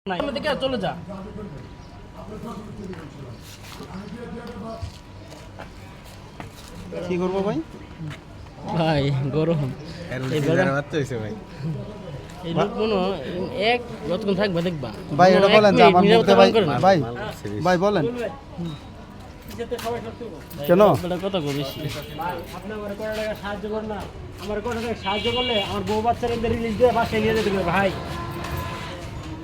না এখান থেকে চলে যা। কি করবো ভাই? ভাই গরম এই লোক মনে এক যতক্ষণ থাকবে দেখবা ভাই এটা বলেন যে আমার মুখে ভাই ভাই ভাই বলেন কেন এটা কত গো বেশি আপনি আমার কত টাকা সাহায্য করেন না, আমার কত টাকা সাহায্য করলে আমার বউ বাচ্চারা রিলিজ দিয়ে বাসায় নিয়ে যেতে পারবে ভাই।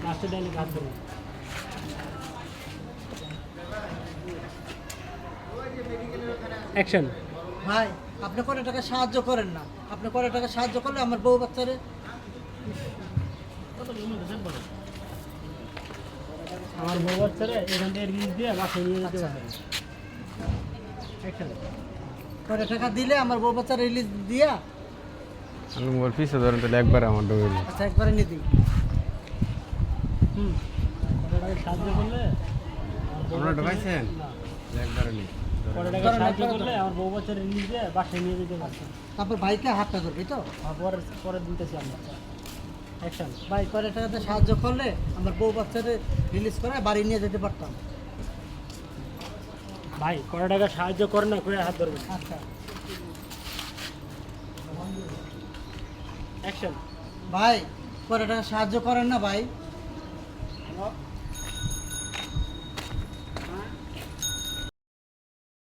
লাস্টে ডাইনি কাজ করুন। অ্যাকশন। ভাই আপনি কত টাকা সাহায্য করেন না, আপনি কত টাকা সাহায্য করলে আমার বউ বাচ্চারে আমার বউ বাচ্চারা এখান থেকে রিলিজ দিয়ে বাসায় নিয়ে যেতে পারবে। অ্যাকশন। কত টাকা দিলে আমার বউ বাচ্চা রিলিজ দিয়া আমি মোবাইল পিছে ধরেন তাহলে একবার আমার ডুবে আচ্ছা একবারে নিয়ে দিই। কত টাকা সাহায্য করলে আপনারা ঢুকাইছেন একবারে নেই কত টাকা সাহায্য করলে আমার বউ বাচ্চারা রিলিজ দিয়ে বাসায় নিয়ে যেতে পারবে। তারপর ভাইকে হাতটা ধরবি তো। পরে পরে দিতেছি আমরা। অ্যাকশন। ভাই কত টাকাতে সাহায্য করলে আমার বউ বাচ্চারে রিলিজ করে বাড়ি নিয়ে যেতে পারতাম। ভাই কত টাকা সাহায্য করেন না করে হাত ধরবেন। আচ্ছা অ্যাকশন। ভাই কত টাকা সাহায্য করেন না ভাই